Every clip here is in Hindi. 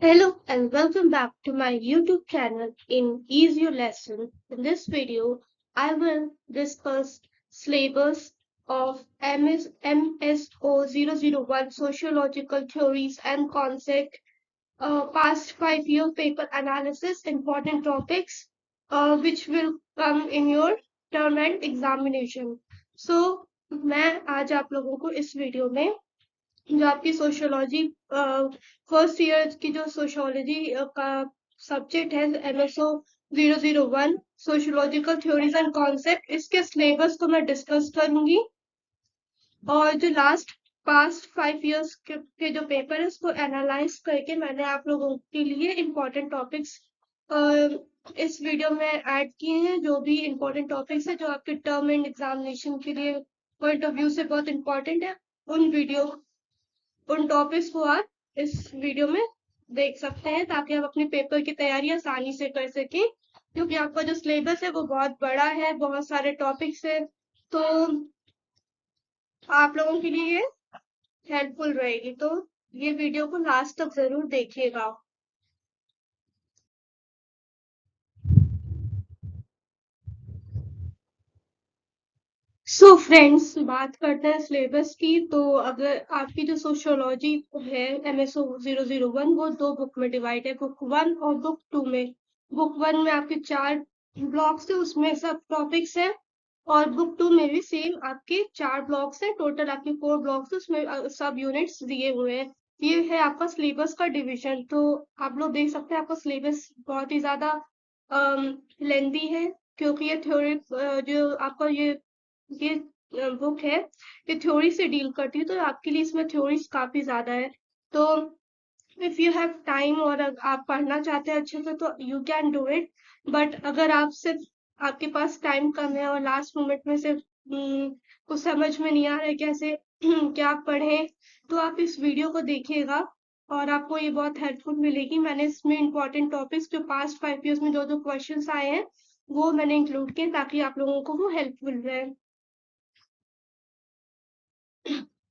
Hello and welcome back to my YouTube channel in Ease Your Lesson. In this video, I will discuss syllabus of MSO001 Sociological Theories and Concept, past 5 year paper analysis, important topics which will come in your term and examination. So, मैं आज आप लोगों को इस वीडियो में जो आपकी सोशियोलॉजी फर्स्ट ईयर की जो सोशियोलॉजी का सब्जेक्ट है MSO 001 sociological theories and concept, इसके सिलेबस को मैं डिस्कस करूंगी और जो लास्ट पास्ट 5 इयर्स के जो पेपर है उसको एनालाइज करके मैंने आप लोगों के लिए इम्पोर्टेंट टॉपिक्स इस वीडियो में ऐड किए हैं। जो भी इम्पोर्टेंट टॉपिक्स है जो आपके टर्म एंड एग्जामिनेशन के लिए पॉइंट ऑफ व्यू से बहुत इम्पोर्टेंट है, उन टॉपिक्स को आप इस वीडियो में देख सकते हैं ताकि आप अपने पेपर की तैयारी आसानी से कर सकें, क्योंकि आपका जो सिलेबस है वो बहुत बड़ा है, बहुत सारे टॉपिक्स है, तो आप लोगों के लिए ये हेल्पफुल रहेगी। तो ये वीडियो को लास्ट तक जरूर देखिएगा। सो फ्रेंड्स, बात करते हैं सिलेबस की। तो अगर आपकी जो सोशियोलॉजी है MSO 001 वो दो बुक में डिवाइड है, बुक 1 और बुक 2 में। बुक 1 में आपके 4 ब्लॉक्स है, उसमें सब टॉपिक्स है, और बुक 2 में भी सेम आपके 4 ब्लॉक्स है, टोटल आपके 4 ब्लॉक्स है, उसमें सब यूनिट्स दिए हुए हैं। ये है आपका सिलेबस का डिवीजन। तो आप लोग देख सकते हैं आपका सिलेबस बहुत ही ज्यादा लेंदी है, क्योंकि ये थ्योरी जो आपका ये बुक है ये थ्योरी से डील करती है, तो आपके लिए इसमें थ्योरीज काफी ज्यादा है। तो इफ यू हैव टाइम और आप पढ़ना चाहते हैं अच्छे से तो you can do it, but अगर आप सिर्फ आपके पास टाइम कम है और लास्ट मोमेंट में सिर्फ कुछ समझ में नहीं आ रहा है कैसे क्या पढ़ें, तो आप इस वीडियो को देखिएगा और आपको ये बहुत हेल्पफुल मिलेगी। मैंने इसमें इंपॉर्टेंट टॉपिक्स जो पास्ट 5 इयर्स में जो जो क्वेश्चंस आए हैं वो मैंने इंक्लूड किए ताकि आप लोगों को वो हेल्पफुल रहे।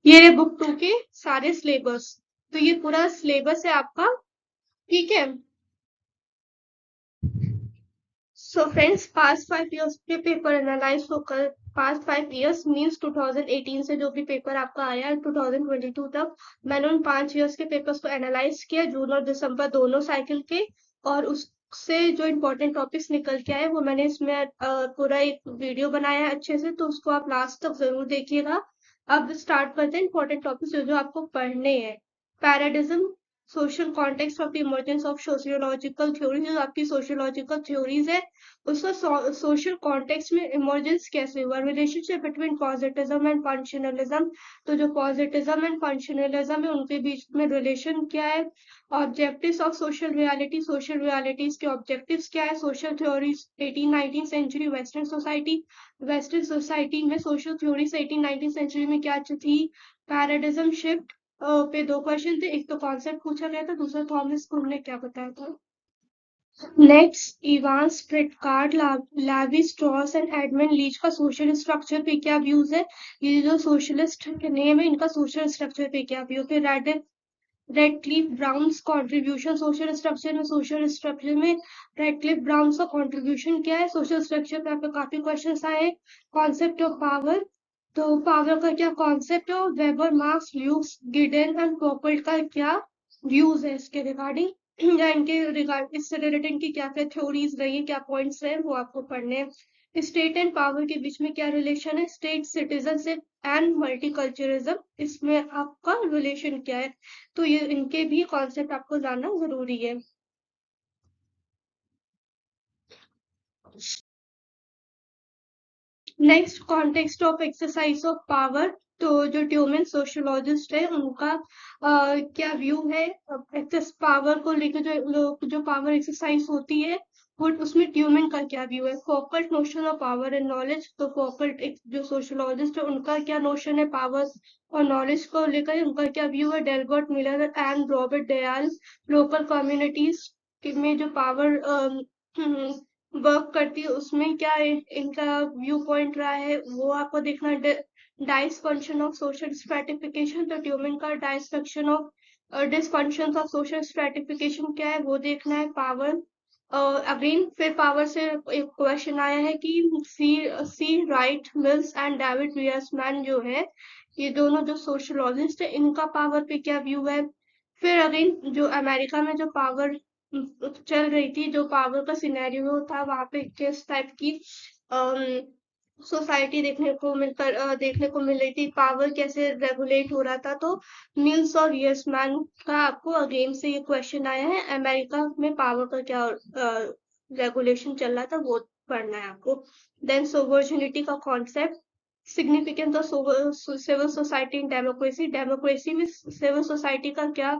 ये रहे बुक 2 के सारे सिलेबस। तो ये पूरा सिलेबस है आपका, ठीक है। सो फ्रेंड्स, पास्ट 5 इयर्स के पेपर एनालाइज होकर, पास्ट 5 इयर्स मीन्स 2018 से जो भी पेपर आपका आया है 2022 तक, मैंने उन 5 इयर्स के पेपर्स को एनालाइज किया, जून और दिसंबर दोनों साइकिल के, और उससे जो इम्पोर्टेंट टॉपिक्स निकल के आए वो मैंने इसमें पूरा एक वीडियो बनाया है अच्छे से, तो उसको आप लास्ट तक जरूर देखिएगा। अब स्टार्ट करते हैं इम्पोर्टेंट टॉपिक्स जो जो आपको पढ़ने हैं। Paradigm, social context of the emergence of sociological theories, जो आपकी सोशियोलॉजिकल थ्योरीज है उसका सोशल कॉन्टेक्स्ट में इमर्जेंस कैसे हुआ, रिलेशनशिप बिटवीन पॉजिटिज्म एंड फंक्शनलिज्म। तो जो पॉजिटिज्म एंड फंक्शनलिज्म है उनके बीच में रिलेशन क्या है, objectives of social reality, social realities के ऑब्जेक्टिव्स क्या है, social theories 18-19 century western society, western society में सोशल थ्योरीज 18-19 सेंचुरी में क्या थी। पैराडिज्म शिफ्ट पे दो क्वेश्चन थे, एक तो कॉन्सेप्ट पूछा गया था, दूसरा थॉमस कुन ने क्या बताया था। नेक्स्ट, इवान स्प्रिटगार्ड, लावी स्ट्रॉस एंड एडमंड लीच का सोशल स्ट्रक्चर पे क्या व्यूज है। ये जो सोशलिस्ट नेम है इनका सोशल स्ट्रक्चर पे क्या व्यू है। Radcliffe Brown's contribution social structure में, सोशल स्ट्रक्चर में रेडक्लिफ ब्राउन्स का कॉन्ट्रीब्यूशन क्या है। सोशल स्ट्रक्चर पे आपको काफी क्वेश्चंस आए हैं। कॉन्सेप्ट ऑफ पावर, तो पावर का क्या कॉन्सेप्ट है, वेबर, मार्क्स, ल्यूक्स, गिडेन एंड पॉपल्ट का क्या व्यूज है इसके रिगार्डिंग, या इनके रिगार्ड इससे रिलेटेड इनकी क्या क्या थ्योरीज रही है, क्या पॉइंट्स हैं वो आपको पढ़ने हैं। स्टेट एंड पावर के बीच में क्या रिलेशन है, स्टेट सिटीजनशिप एंड मल्टीकल्चरिज्म, इसमें आपका रिलेशन क्या है। तो ये इनके भी कॉन्सेप्ट आपको जानना जरूरी है। Next, context of exercise of power, तो जो ट्यूमन सोशियोलॉजिस्ट है उनका क्या व्यू है एक्सेस पावर को लेकर, जो पावर एक्सरसाइज होती है वो उसमें ट्यूमन का क्या व्यू है। Foucault notion of power and knowledge, तो फोकल्ट जो सोशियोलॉजिस्ट है उनका क्या नोशन है पावर और नॉलेज को लेकर, उनका क्या व्यू है। Delbert Miller and Robert Dahl, local communities में जो पावर वर्क करती है उसमें क्या इनका व्यू पॉइंट रहा है वो आपको देखना है। Dice function of social stratification, तो ट्यूमन का dice function of dysfunctions of social stratification क्या है वो देखना है। पावर, अगेन फिर पावर से एक क्वेश्चन आया है कि सी सी राइट मिल्स एंड डेविड वियर्समैन जो है, ये दोनों जो सोशोलॉजिस्ट है, इनका पावर पे क्या व्यू है। फिर अगेन जो अमेरिका में जो पावर चल रही थी, जो पावर का सिनेरियो था, वहां पे किस टाइप की सोसाइटी देखने को मिल रही थी, पावर कैसे रेगुलेट हो रहा था। तो मिल्स और यस मैन का आपको अगेन से ये क्वेश्चन आया है, अमेरिका में पावर का क्या रेगुलेशन चल रहा था वो पढ़ना है आपको। देन सोवर्जिनिटी का concept, significance of civil society in democracy, democracy में सिविल सोसाइटी का क्या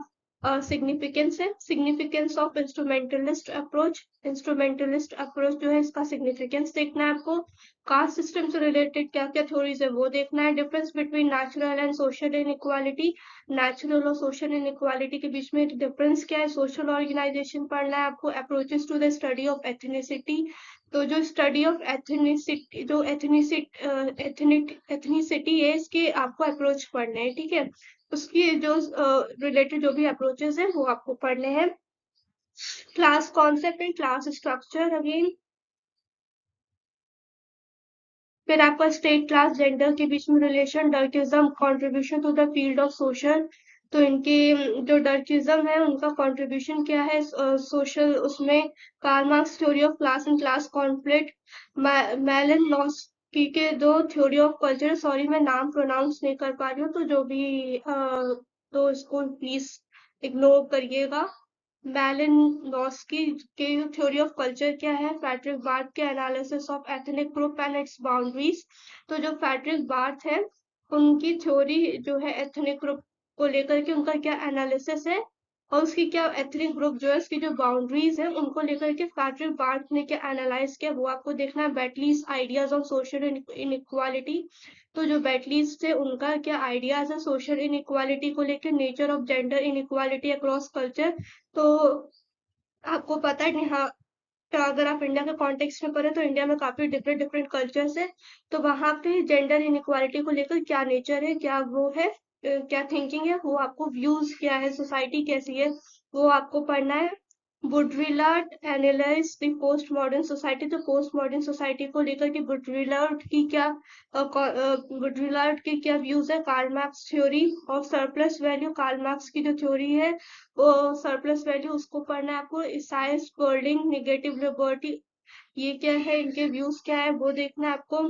सिग्निफिकेंस है। Significance of instrumentalist approach, instrumentalist approach जो है इसका सिग्निफिकेंस देखना है आपको। कास्ट सिस्टम से रिलेटेड क्या क्या थ्योरीज है वो देखना है। Difference between natural and social inequality, natural और सोशल इनइक्वालिटी के बीच में डिफरेंस क्या है। सोशल ऑर्गेनाइजेशन पढ़ना है आपको। Approaches to the study of ethnicity, तो जो स्टडी ऑफ एथनिसिटी, जो एथनिसिटी है, इसके आपको अप्रोच पढ़ने हैं, ठीक है। उसकी जो रिलेटेड जो भी अप्रोचेस है वो आपको पढ़ने हैं। Class concept and class structure again, फिर आपका स्टेट क्लास जेंडर के बीच में relation, Durkheim's contribution to the field of social, तो इनके जो डर्किज्म है उनका कंट्रीब्यूशन क्या है सोशल उसमें। Karl Marx theory of class and class conflict, Malinowski के दो थ्योरी ऑफ कल्चर, सॉरी मैं नाम प्रोनाउंस नहीं कर पा रही हूँ, तो जो भी तो इसको प्लीज इग्नोर करिएगा। मैलिनोव्स्की के थ्योरी ऑफ कल्चर क्या है। फ्रेडरिक बार्थ के analysis of ethnic group and it's boundaries, तो जो फ्रेडरिक बार्थ है उनकी थ्योरी जो है एथनिक ग्रुप को लेकर के, उनका क्या एनालिसिस है और उसकी क्या एथनिक ग्रुप जो है उसकी जो बाउंड्रीज है उनको लेकर के फ्रेडरिक बार्थ ने क्या एनालाइज किया वो आपको देखना है। बेटलीज आइडियाज ऑन सोशल इनइक्वालिटी, तो जो बेटलीज थे उनका क्या आइडियाज है सोशल इनइक्वालिटी को लेकर। Nature of gender inequality across culture, तो आपको पता है यहाँ, तो अगर आप इंडिया के कॉन्टेक्स्ट में पढ़े तो इंडिया में काफी डिफरेंट डिफरेंट कल्चर्स है, तो वहां पे जेंडर इनइक्वालिटी को लेकर क्या नेचर है, क्या वो है, क्या थिंकिंग है, वो आपको व्यूज क्या है, सोसाइटी कैसी है, वो आपको पढ़ना है। Baudrillard analyse the post modern society, तो पोस्ट मॉडर्न सोसाइटी को लेकर के बुडविलाट के क्या व्यूज है। Karl Marx theory of surplus value, Karl Marx की जो थ्योरी है वो सरप्लस वैल्यू उसको पढ़ना है आपको। इसाइस बर्डिंग निगेटिव लिबर्टी, ये क्या है, इनके व्यूज क्या है वो देखना है आपको।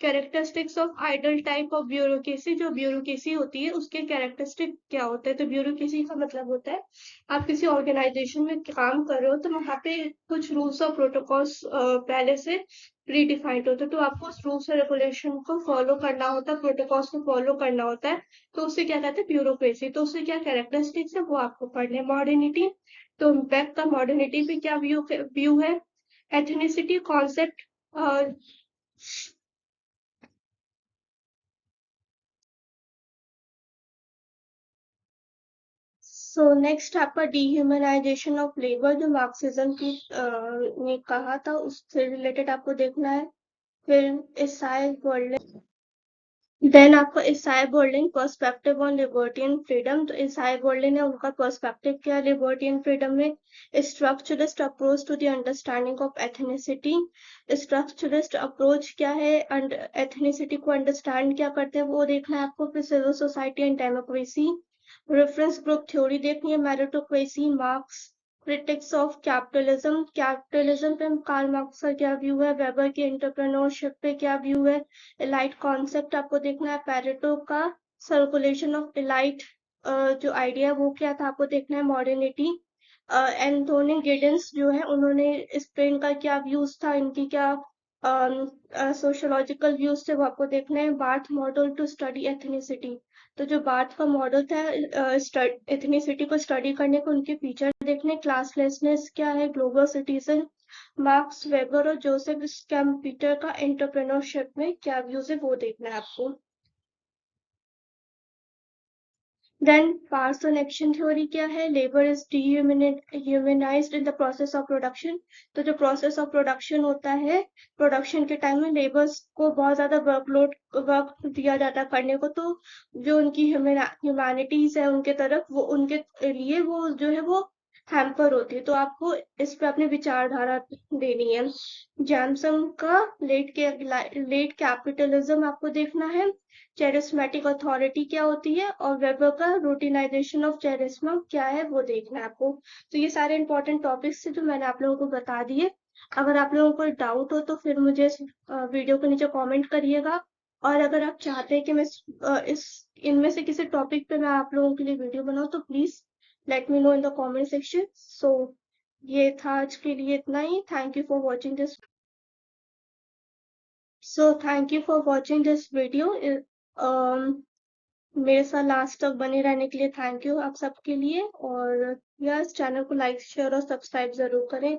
Characteristics of ideal type of bureaucracy, जो ब्यूरोक्रेसी होती है उसके कैरेक्टरिस्टिक क्या होते हैं। तो ब्यूरोक्रेसी का मतलब होता है आप किसी ऑर्गेनाइजेशन में काम कर रहे हो तो वहां पे कुछ रूल्स और प्रोटोकॉल्स पहले से प्री डिफाइंड होते हैं, तो आपको उस रूल्स और रेगुलेशन को फॉलो करना होता है, प्रोटोकॉल्स को फॉलो करना होता है, तो उससे क्या कहते हैं ब्यूरोक्रेसी। तो उससे क्या कैरेक्टरिस्टिक्स है वो आपको पढ़ने। मॉडर्निटी, तो इम्पैक्ट का मॉडर्निटी पे क्या व्यू है। एथनिसिटी कॉन्सेप्ट, सो नेक्स्ट आपका डिह्यूमनाइजेशन ऑफ लेबर, जो मार्क्सिज्म की ने कहा था उससे रिलेटेड आपको देखना है। फिर इसाई वर्ल्ड, देन आपका Isaiah Berlin perspective on liberty and freedom, तो इसाई बर्लिन है उनका पर्सपेक्टिव क्या है लिबर्टी एंड फ्रीडम में। Structuralist approach to the understanding of ethnicity, structuralist approach क्या है, एथनिसिटी को अंडरस्टैंड क्या करते हैं वो देखना है आपको। फिर civil society and democracy, reference group theory देखनी है। Meritocracy, Marx critics of capitalism, capitalism पे कार्ल मार्क्स का क्या व्यू है। वेबर के एंटरप्रेन्योरशिप पे क्या व्यू है। एलाइट कॉन्सेप्ट आपको देखना है। पैरेटो का सर्कुलेशन ऑफ एलाइट जो आइडिया वो क्या था आपको देखना है। मॉडर्निटी, एंथोनी गिडेंस जो है उन्होंने स्पेन का क्या व्यूज था, इनकी क्या सोशोलॉजिकल व्यूज थे वो आपको देखना है। Barth model to study ethnicity, तो जो बार्थ का मॉडल था एथनिसिटी को स्टडी करने को, उनके फीचर देखने। क्लासलेसनेस क्या है, ग्लोबल सिटीजन, मार्क्स वेबर और जोसेफ स्कैम्पीटर का एंटरप्रेन्योरशिप में क्या व्यूज है वो देखना है आपको। देन पार्सन एक्शन थ्योरी क्या है? Labour is humanised in the process of production. तो जो प्रोसेस ऑफ प्रोडक्शन होता है, प्रोडक्शन के टाइम में लेबर्स को बहुत ज्यादा वर्क दिया जाता है करने को, तो जो उनकी ह्यूमैनिटीज है उनके तरफ, वो उनके लिए वो जो है वो हैम्पर होती है। तो आपको इस पे अपनी विचारधारा देनी है। जैमसन का लेट कैपिटलिज्म आपको देखना है। चेरिस्मेटिक अथॉरिटी क्या होती है, और वेबर का रूटिनाइजेशन ऑफ चेरिस्मा क्या है, वो देखना है आपको। तो ये सारे इंपॉर्टेंट टॉपिक्स थे जो मैंने आप लोगों को बता दिए। अगर आप लोगों को डाउट हो तो फिर मुझे इस वीडियो के नीचे कमेंट करिएगा। और अगर आप चाहते हैं कि मैं इस इनमें से किसी टॉपिक पे मैं आप लोगों के लिए वीडियो बनाऊं, तो please let me know in the comment section. So ये था आज के लिए इतना ही। Thank you for watching this. Thank you for watching this video. मेरे साथ लास्ट तक बने रहने के लिए थैंक यू आप सबके लिए। और यस, चैनल को लाइक शेयर और सब्सक्राइब जरूर करें।